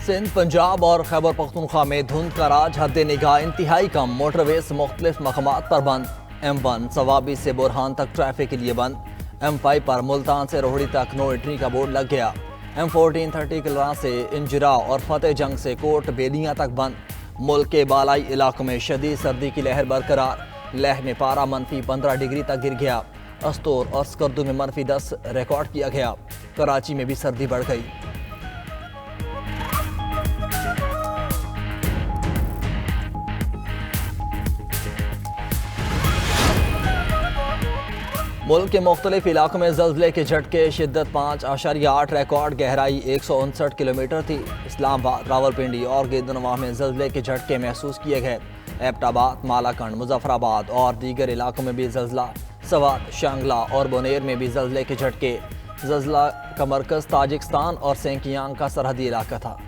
सिंध, पंजाब और खैबर पख्तूनख्वा में धुंध का राज, हद निगाह इंतहाई कम, मोटरवेज मुख्तलिफ मकामात पर बंद। M1 सवाबी से बुरहान तक ट्रैफिक के लिए बंद। M5 पर मुल्तान से रोहड़ी तक नो एंट्री का बोर्ड लग गया। M14 30 किलरा से इंजरा और फतेह जंग से कोट बेलियां तक बंद। मुल्क के बालाई इलाकों में शदीद सर्दी की लहर बरकरार। लेह में पारा -15 डिग्री तक गिर गया। अस्तोर और स्कर्दू में -10 रिकॉर्ड किया गया। कराची में भी सर्दी बढ़ गई। मुल्क के मुख्तलिफ इलाकों में ज़ल्ज़ले के झटके, शिद्दत 5.8 रिकॉर्ड, गहराई 159 किलोमीटर थी। इस्लामाबाद, रावलपिंडी और गिरदनवाह में ज़ल्ज़ले के झटके महसूस किए गए। एबटाबाद, मालाकंड, मुजफ्फराबाद और दीगर इलाकों में भी ज़ल्ज़ला। सवात, शांगला और बोनेर में भी ज़ल्ज़ले के झटके। ज़ल्ज़ला का मरकज़ ताजिकिस्तान और सेंकियांग का सरहदी इलाका था।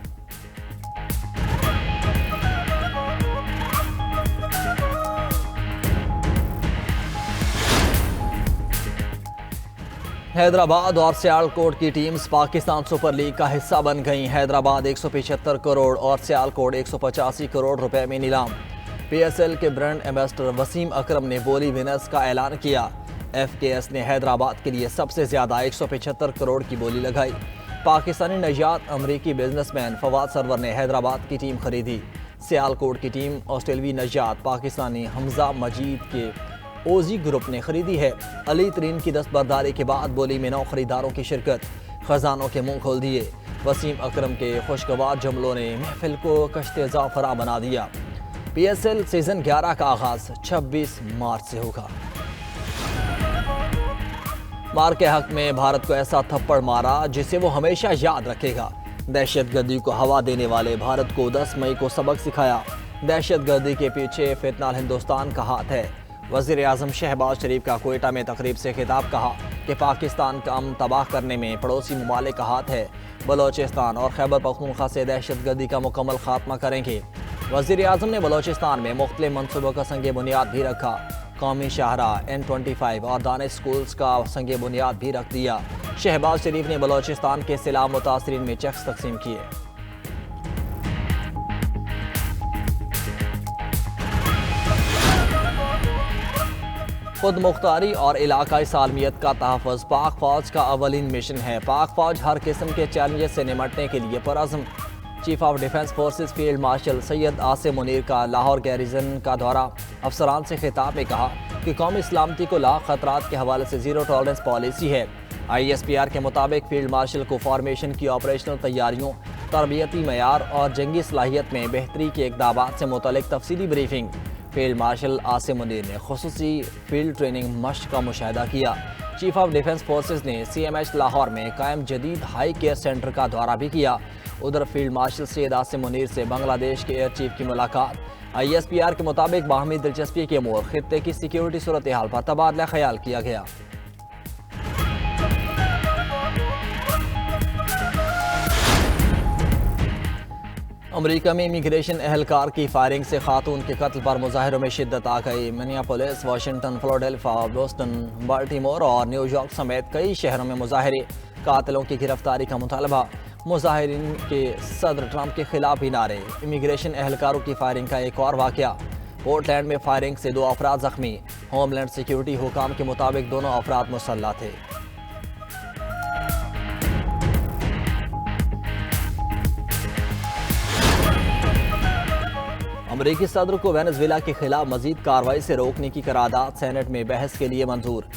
हैदराबाद और सियालकोट की टीम्स पाकिस्तान सुपर लीग का हिस्सा बन गईं। हैदराबाद 175 करोड़ और सियालकोट 185 करोड़ रुपए में नीलाम। PSL के ब्रांड एम्बेसडर वसीम अकरम ने बोली विनर्स का ऐलान किया। FKS ने हैदराबाद के लिए सबसे ज्यादा 175 करोड़ की बोली लगाई। पाकिस्तानी नजात अमरीकी बिजनेसमैन फवाद सरवर ने हैदराबाद की टीम खरीदी। सियालकोट की टीम ऑस्ट्रेलवी नजात पाकिस्तानी हमजा मजीद के ओजी ग्रुप ने खरीदी है। अली तरीन की दस्तबरदारी के बाद बोली में 9 खरीदारों की शिरकत, खजानों के मुंह खोल दिए। वसीम अकरम के खुशगवार जुमलों ने महफिल को कश्ते ज़ाफ़रा बना दिया। PSL सीजन 11 का आगाज 26 मार्च से होगा। मार के हक में भारत को ऐसा थप्पड़ मारा जिसे वो हमेशा याद रखेगा। दहशतगर्दी को हवा देने वाले भारत को 10 मई को सबक सिखाया। दहशतगर्दी के पीछे फितनाल हिंदुस्तान का हाथ है। वज़ीर आज़म शहबाज शरीफ का कोयटा में तकरीब से खिताब, कहा कि पाकिस्तान का अमन तबाह करने में पड़ोसी ममालिक का हाथ है। बलोचिस्तान और खैबर पख्तूनख्वा से दहशतगर्दी का मुकम्मल खात्मा करेंगे। वज़ीर आज़म ने बलोचिस्तान में मुख्तलिफ मनसूबों का संग बुनियाद भी रखा। कौमी शाहराह N25 और दानिश स्कूल्स का संग बुनियाद भी रख दिया। शहबाज शरीफ ने बलोचिस्तान के सिला मुतासरीन में चेक्स तकसीम किए। खुद मुख्तारी और इलाकाई सालमियत का तहफ़्फ़ुज़ पाक फ़ौज का अवलिन मिशन है। पाक फ़ौज हर किस्म के चैलेंजेस से निमटने के लिए पुरअज़्म। Chief of defence forces field marshal Syed Asim Munir का लाहौर गैरिजन का दौरा, अफसरान से खिताब में कहा कि कौमी सलामती को लाख खतरात के हवाले से ज़ीरो टॉलरेंस पॉलिसी है। ISPR के मुताबिक फील्ड मार्शल को फॉर्मेशन की ऑपरेशनल तैयारियों, तरबियती मयार और जंगी सलाहियत में बेहतरी के इक़दामात से मुतल्लिक़ तफसीली briefing. Field marshal Asim Munir ने खुसूसी फील्ड ट्रेनिंग मश्क का मुशाहिदा किया। चीफ ऑफ डिफेंस फोर्सेस ने CMH लाहौर में कायम जदीद हाई केयर सेंटर का दौरा भी किया। उधर फील्ड मार्शल सैयद आसिम मुनीर से बांग्लादेश के एयर चीफ की मुलाकात। ISPR के मुताबिक बाहमी दिलचस्पी के मोड़ खित्ते की सिक्योरिटी सूरत हाल पर तबादला ख्याल किया गया। अमेरिका में इमिग्रेशन एहलकार की फायरिंग से खातून के कत्ल पर मुजाहिरों में शिद्दत आ गई। Minneapolis, Washington, Philadelphia, Boston, Baltimore और न्यूयॉर्क समेत कई शहरों में मुजाहिरे, कातिलों की गिरफ्तारी का मुतालबा। मुजाहिरीन के सदर ट्रंप के खिलाफ भी नारे। इमिग्रेशन एहलकारों की फायरिंग का एक और वाकया, पोर्टलैंड में फायरिंग से 2 अफराद जख्मी। होमलैंड सिक्योरिटी हुकाम के मुताबिक दोनों अफराद मुसल्लह थे। अमरीकी सदर को वेनेजुएला के खिलाफ मजीद कार्रवाई से रोकने की करारदाद सेनेट में बहस के लिए मंजूर।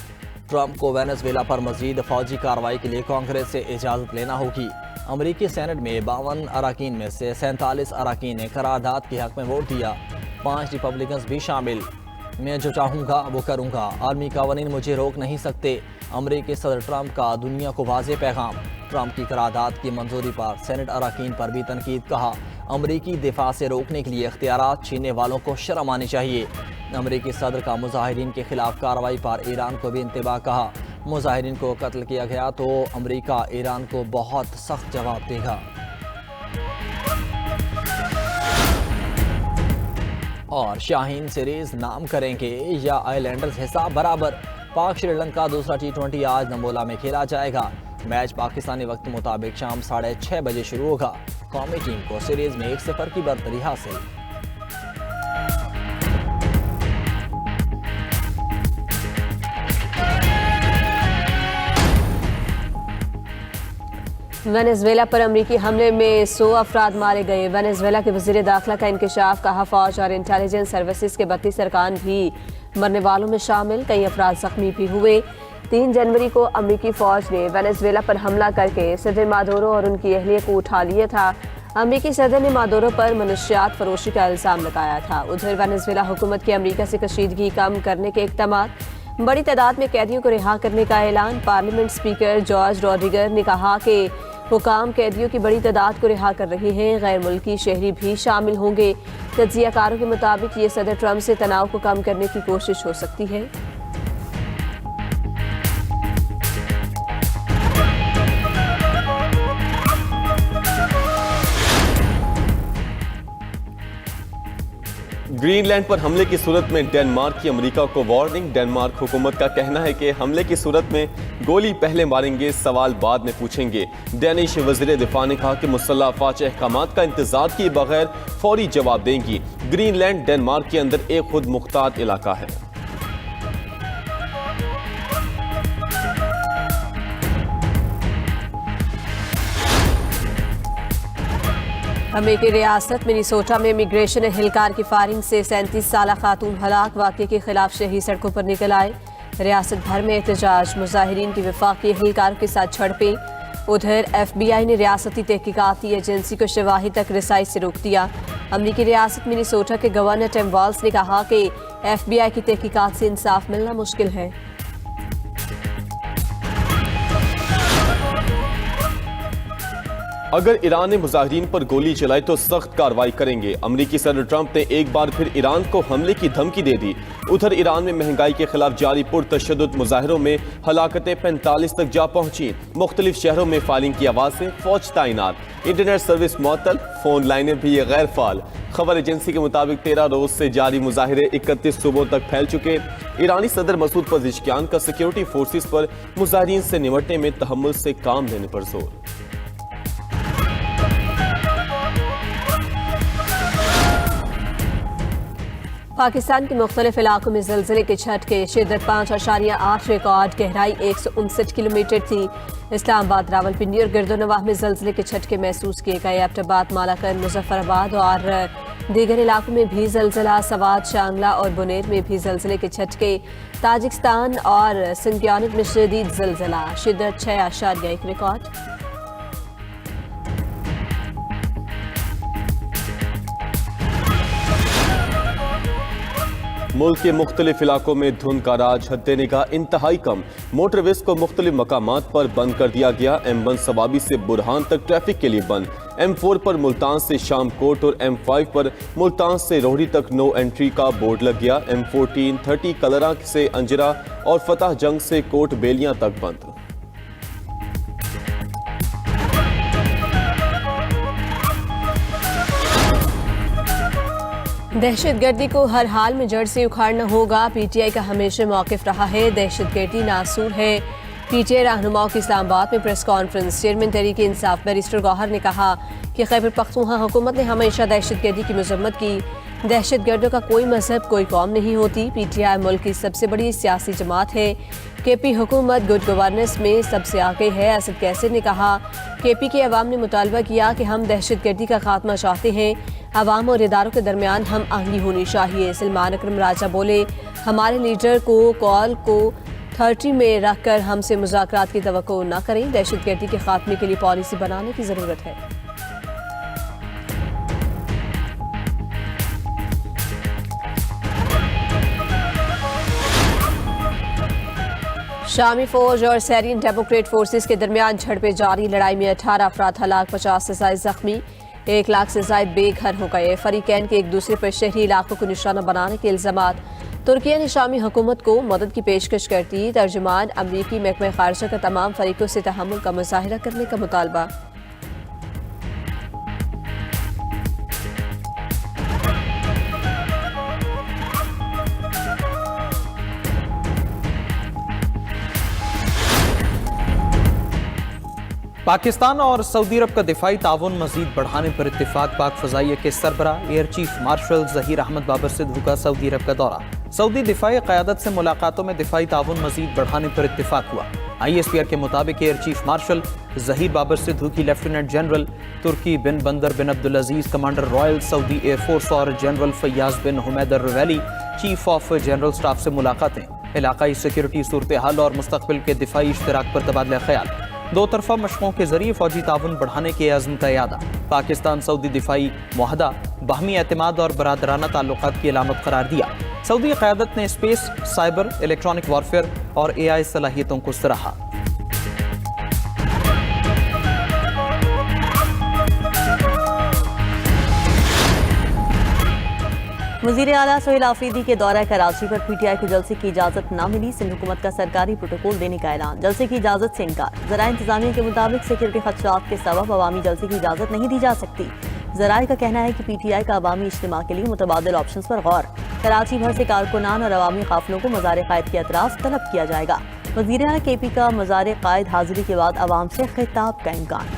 ट्रंप को वेनेजुएला पर मजीद फौजी कार्रवाई के लिए कांग्रेस से इजाज़त लेना होगी। अमरीकी सेनेट में 52 अराकीन में से 47 अराकीन ने करारदाद के हक में वोट दिया। 5 रिपब्लिकन्स भी शामिल। मैं जो चाहूँगा वो करूँगा, आलमी कानून मुझे रोक नहीं सकते। अमरीकी सदर ट्रंप का दुनिया को वाज़ेह पैगाम। ट्रंप की करारदाद की मंजूरी पर सेनेट अराकीन पर भी तनकीद, कहा अमरीकी दिफा से रोकने के लिए इख्तियारात छीनने वालों को शर्म आनी चाहिए। अमरीकी सदर का मुजाहिरीन के खिलाफ कार्रवाई पर ईरान को भी इंतबाह, कहा मुजाहिरीन को कत्ल किया गया तो अमरीका ईरान को बहुत सख्त जवाब देगा। और शाहीन सीरीज नाम करेंगे या आइलैंडर्स, हिसाब बराबर। पाक श्रीलंका दूसरा T20 आज नमोला में खेला जाएगा। मैच पाकिस्तानी वक्त के मुताबिक शाम 6:30 बजे शुरू होगा। कौमी टीम को सीरीज में 1-0 की बरतरी हासिल। वेनेजुएला पर अमरीकी हमले में 100 अफराद मारे गए। वेनेजुएला के वजीर दाखिला का इंकशाफ, कहा फौज और इंटेलिजेंस सर्विसेज के 32 अरकान भी मरने वालों में शामिल, कई अफराद जख्मी भी हुए। 3 जनवरी को अमरीकी फौज ने वेनेजुएला पर हमला करके सदर मादुरो और उनकी अहलिया को उठा लिया था। अमरीकी सदर ने मादुरो पर मनशियात फरोशी का इल्जाम लगाया था। उधर वेनेजुएला हुकूमत की अमरीका से कशीदगी कम करने के इक़दाम, बड़ी तादाद में कैदियों को रिहा करने का ऐलान। पार्लियामेंट स्पीकर जॉर्ज रॉड्रिगर ने कहा कि हुकाम कैदियों की बड़ी तादाद को रिहा कर रहे हैं, गैर मुल्की शहरी भी शामिल होंगे। तज्जियाकारों के मुताबिक ये सदर ट्रंप से तनाव को कम करने की कोशिश हो सकती है। ग्रीनलैंड पर हमले की सूरत में डेनमार्क की अमेरिका को वार्निंग। डेनमार्क हुकूमत का कहना है कि हमले की सूरत में गोली पहले मारेंगे, सवाल बाद में पूछेंगे। डेनिश वज़ीर दिफा ने कहा कि मुसल्लह अफवाज अहकामात का इंतजार किए बगैर फौरी जवाब देंगी। ग्रीनलैंड डेनमार्क के अंदर एक खुद मुख्तार इलाका है। अमेरिकी रियासत मिनीसोटा में इमिग्रेशन एहलकार की फायरिंग से 37 साला खातून हलाक। वाक़े के खिलाफ शहरी सड़कों पर निकल आए। रियासत भर में एहतजाज, मुजाहिरीन की वफाकी एहलकार के साथ झड़पें। उधर FBI ने रियासती तहकीकाती एजेंसी को शवाहिद तक रसाई से रोक दिया। अमरीकी रियासत मिनीसोटा के गवर्नर टिम वाल्स ने कहा कि FBI की तहकीकात से इंसाफ मिलना मुश्किल है। अगर ईरान ने मुजाहिरीन पर गोली चलाई तो सख्त कार्रवाई करेंगे। अमरीकी सदर ट्रंप ने एक बार फिर ईरान को हमले की धमकी दे दी। उधर ईरान में महंगाई के खिलाफ जारी पुरतशद्दुद मुजाहिरों में हलाकतें 45 तक जा पहुंची। मुख्तलिफ शहरों में फायरिंग की आवाज से फौज तैनात। इंटरनेट सर्विस मुअत्तल, फोन लाइनें भी गैर फाल। खबर एजेंसी के मुताबिक 13 रोज से जारी मुजाहिरे 31 सूबों तक फैल चुके। ईरानी सदर मसूद पज़ेश्कियान का सिक्योरिटी फोर्सेस पर मुजाहिरीन से निपटने में तहम्मुल से काम लेने पर जोर। पाकिस्तान के मुख्तलिफ इलाकों में ज़लज़ले के झटके, शिद्दत 5.8 रिकॉर्ड, गहराई 159 किलोमीटर थी। इस्लामाबाद, रावलपिंडी और गिरदोनवाह में ज़लज़ले के झटके महसूस किए गए। एबटाबाद, मालाकर, मुजफ्फराबाद और दीगर इलाकों में भी ज़लज़ला। सवात, शांगला और बुनेर में भी ज़लज़ले के झटके। ताजिकिस्तान और सिंक्यानिक में शदीद ज़लज़ला, शिद्दत 6.1 रिकॉर्ड। मुल्क के मुख्तलिफ इलाकों में धुंध का राज, हद निगाह इंतहाई कम। मोटरवेज को मुख्तलिफ मकामात पर बंद कर दिया गया। M1 सवाबी से बुरहान तक ट्रैफिक के लिए बंद। M4 पर मुल्तान से शामकोट और M5 पर मुल्तान से रोहड़ी तक नो एंट्री का बोर्ड लग गया। M14 30 कलरा से अंजरा और फतह जंग से कोट बेलियां तक बंद। दहशतगर्दी को हर हाल में जड़ से उखाड़ना होगा। PTI का हमेशा मौक़िफ़ रहा है, दहशतगर्दी नासूर है। PTI रहनुमाओं की इस्लामाबाद में press conference. Chairman Tehreek Insaf barrister Gauhar ने कहा कि खैबर पख्तूनख्वा हुकूमत ने हमेशा दहशतगर्दी की मजम्मत की। दहशतगर्दों का कोई मजहब, कोई कौम नहीं होती। PTI मुल्क की सबसे बड़ी सियासी जमात है। KP हुकूमत गुड गवर्नेंस में सबसे आगे है। असद कैसर ने कहा KP के अवाम ने मुतालबा किया कि हम दहशतगर्दी का खात्मा चाहते हैं। अवाम और इदारों के दरमियान हम आहंगी होनी चाहिए। सलमान अकरम राजा बोले, हमारे लीडर को कॉल को 30 में रखकर हमसे मुज़ाकरात की तवक्को न करें। दहशतगर्दी के खात्मे के लिए पॉलिसी बनाने की ज़रूरत है। शामी फौज और सीरियन डेमोक्रेट फोर्सेस के दरमियान झड़पें जारी। लड़ाई में 18 अफराद हलाक, 50 से ज़ायद जख्मी, 1 लाख से ज़ायद बेघर हो गए। फरीकैन के एक दूसरे पर शहरी इलाकों को निशाना बनाने के इल्ज़ामात। तुर्की ने शामी हुकूमत को मदद की पेशकश कर दी। तर्जुमान अमरीकी महकमा खारजा का तमाम फरीकों से तहम्मुल का मुजाहिरा करने का मुतालबा। पाकिस्तान और सऊदी अरब का दिफाई ताउन मजीद बढ़ाने पर इत्तेफाक। पाक फजाइया के सरबरा air chief marshal Zaheer Ahmed Babar Sidhu का सऊदी अरब का दौरा। सऊदी दिफाई क़यादत से मुलाकातों में दिफाई ताउन मजीद बढ़ाने पर इत्तेफाक हुआ। ISPR के मुताबिक air chief marshal Zaheer Babar Sidhu की lieutenant general Turki bin Bandar bin Abdul Aziz commander royal Saudi air force और general Fayyaz bin Humaid Ruwaili chief of general staff से मुलाकातें। इलाकाई सिक्योरिटी सूरत हाल और मुस्तकबिल के दिफाई इश्तराक पर तबादला ख्याल। दो तरफा मशकों के जरिए फौजी ताउन बढ़ाने के अज़्म का यादा। पाकिस्तान सऊदी दिफाई मुआहदा बाहमी एतमाद और बरादराना ताल्लुकात की अलामत करार दिया। सऊदी क़यादत ने स्पेस, साइबर, इलेक्ट्रॉनिक वॉरफेयर और AI सलाहियतों को सराहा। वज़ीर आला सोहेल आफरीदी के दौरा कराची पर PTI को जलसे की इजाजत न मिली। सिंध हुकूमत का सरकारी प्रोटोकॉल देने का ऐलान, जलसे की इजाजत से इनकार। ज़राए इंतजामिया के मुताबिक सिक्योरिटी खदशात के सबब अवामी जलसे की इजाजत नहीं दी जा सकती। ज़राए का कहना है कि PTI का अवामी इज्तिमा के लिए मुतबादिल ऑप्शन पर गौर। कराची भर से कारकुनान और अवामी काफिलों को मज़ार कायद के अतराफ तलब किया जाएगा। वज़ीर आला KP का मज़ार कायद हाजिरी के बाद अवाम से खिताब का इम्कान।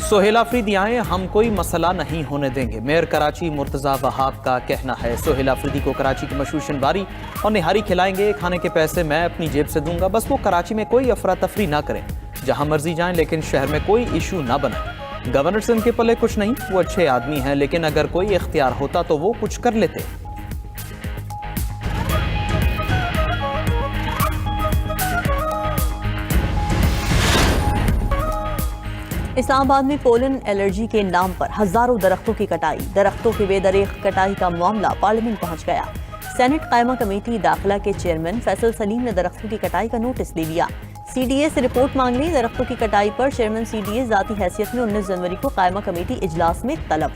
सोहेल आफरीदी आए, हम कोई मसला नहीं होने देंगे। मेयर कराची मुर्तजा वहाब का कहना है। सोहेल आफरीदी को कराची की मशहूर शनबारी और निहारी खिलाएंगे। खाने के पैसे मैं अपनी जेब से दूंगा, बस वो कराची में कोई अफरा तफरी ना करें, जहां मर्जी जाएं, लेकिन शहर में कोई इशू ना बनाए। गवर्नर से उनके पल्ले कुछ नहीं, वो अच्छे आदमी हैं, लेकिन अगर कोई इख्तियार होता तो वो कुछ कर लेते। इस्लामाबाद में पोलन एलर्जी के नाम पर हजारों दरख्तों की कटाई। दरख्तों की बेदरीग कटाई का मामला पार्लियामेंट पहुंच गया। सेनेट कायमा कमेटी दाखिला के चेयरमैन फैसल सलीम ने दरख्तों की कटाई का नोटिस दे दिया। CDA से रिपोर्ट मांग ली। दरख्तों की कटाई पर चेयरमैन CDA जाती हैसियत में 19 जनवरी को कायमा कमेटी इजलास में तलब।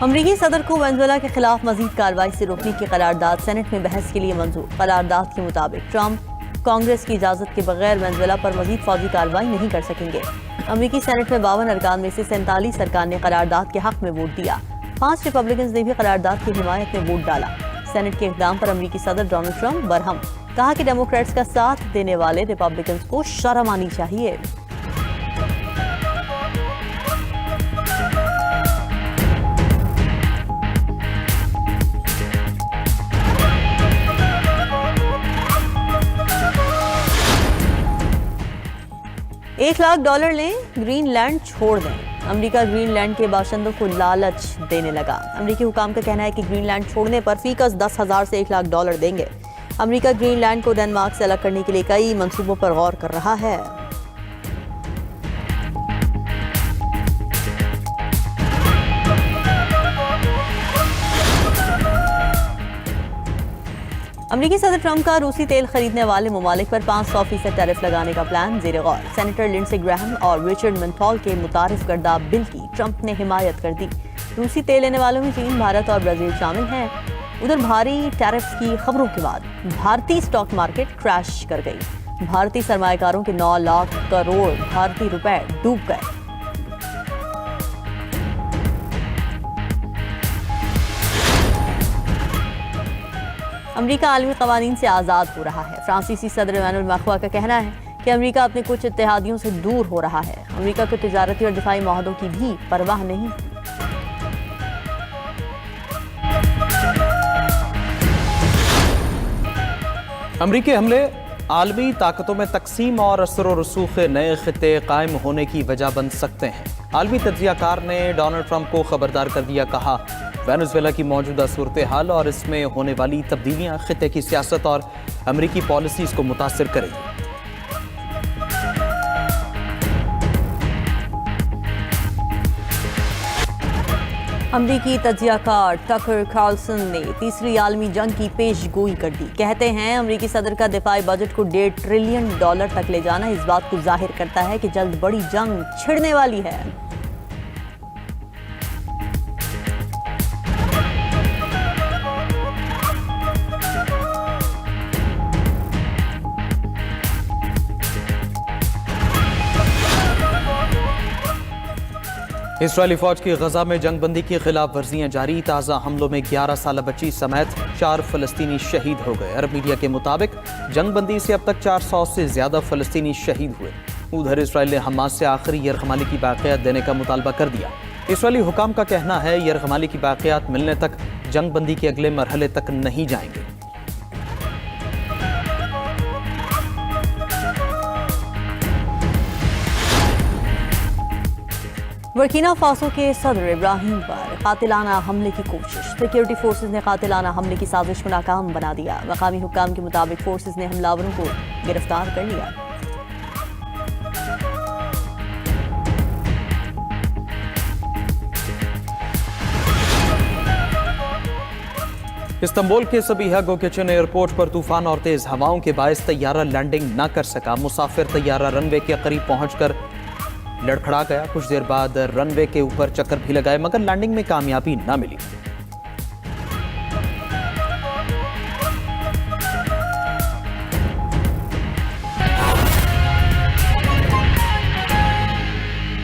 अमरीकी सदर को वेनेजुएला के खिलाफ मजीद कार्रवाई से रोकने की करारदाद सेनेट में बहस के लिए मंजूर। करारदाद के मुताबिक ट्रंप कांग्रेस की इजाजत के बगैर वेनेजुएला पर मजीद फौजी कार्रवाई नहीं कर सकेंगे। अमरीकी सेनेट में 52 अरकान में से 47 अरकान ने करारदाद के हक में वोट दिया। 5 रिपब्लिकन ने भी करारदाद की हिमायत में वोट डाला। सेनेट के इक़दाम पर अमरीकी सदर डोनाल्ड ट्रंप बरहम, कहा कि डेमोक्रेट्स का साथ देने वाले रिपब्लिकन को शर्म आनी चाहिए। $1 लाख लें, ग्रीनलैंड छोड़ दें। अमेरिका ग्रीनलैंड के बाशिंदों को लालच देने लगा। अमेरिकी हुकाम का कहना है कि ग्रीनलैंड छोड़ने पर फीकस $10,000 से $1 लाख देंगे। अमेरिका ग्रीनलैंड को डेनमार्क से अलग करने के लिए कई मंसूबों पर गौर कर रहा है। अमेरिकी सदर ट्रंप का रूसी तेल खरीदने वाले ममालिक पर 500% टैरिफ लगाने का प्लान ज़ेर गौर। सेनेटर लिंडसे ग्राहम और रिचर्ड मेंथॉल के मुतारिफ करदा बिल की ट्रंप ने हिमायत कर दी। रूसी तेल लेने वालों में चीन, भारत और ब्राजील शामिल हैं। उधर भारी टैरिफ की खबरों के बाद भारतीय स्टॉक मार्केट क्रैश कर गई। भारतीय सरमायाकारों के 9 लाख करोड़ भारतीय रुपए डूब गए। अमेरिका आलमी कवानीन से आज़ाद हो रहा है। फ्रांसीसी सदर इमानुएल मैक्रों का कहना है कि अमेरिका अपने कुछ इत्तेहादियों से दूर हो रहा है। अमेरिका के तिजारती और दिफाई माहदों की भी परवाह नहीं। अमेरिकी हमले आलमी ताकतों में तकसीम और असर व रसूख नए खिते कायम होने की वजह बन सकते हैं। आलमी तज्जियाकार ने डोनाल्ड ट्रंप को खबरदार कर दिया। कहा, वेनेजुएला की मौजूदा सूरत हाल और इसमें होने वाली तब्दीलियां खिते की सियासत और अमेरिकी पॉलिसीज को मुतासिर करेंगी। अमरीकी तज्जियाकार टकर कार्लसन ने तीसरी आलमी जंग की पेशगोई कर दी। कहते हैं अमरीकी सदर का दिफाई बजट को $1.5 ट्रिलियन तक ले जाना इस बात को जाहिर करता है कि जल्द बड़ी जंग छिड़ने वाली है। इसराइली फौज की गजा में जंगबंदी की खिलाफ वर्जियां जारी। ताज़ा हमलों में 11 साल बच्ची समेत 4 फलस्तीनी शहीद हो गए। अरब मीडिया के मुताबिक जंगबंदी से अब तक 400 से ज्यादा फलस्तीनी शहीद हुए। उधर इसराइल ने हमास से आखिरी यरगमाली की बाक़ियात देने का मुतालबा कर दिया। इसराइली हुकाम का कहना है यरगमाली की बाक़ियात मिलने तक जंगबंदी के अगले मरहले तक नहीं जाएंगे। बुर्किना फासो के सदर इब्राहिम पर कातिलाना हमले की कोशिश। सिक्योरिटी फोर्सेज ने कातिलाना हमले की साजिश को नाकाम बना दिया। मकामी हुक्काम के मुताबिक फोर्सेज ने हमलावरों को गिरफ्तार कर लिया। इस्तांबुल के सबीहा गोकेचन एयरपोर्ट पर तूफान और तेज हवाओं के बायस तैयारा लैंडिंग न कर सका। मुसाफिर तैयारा रनवे के करीब पहुंचकर लड़खड़ा गया। कुछ देर बाद रनवे के ऊपर चक्कर भी लगाए मगर लैंडिंग में कामयाबी न मिली।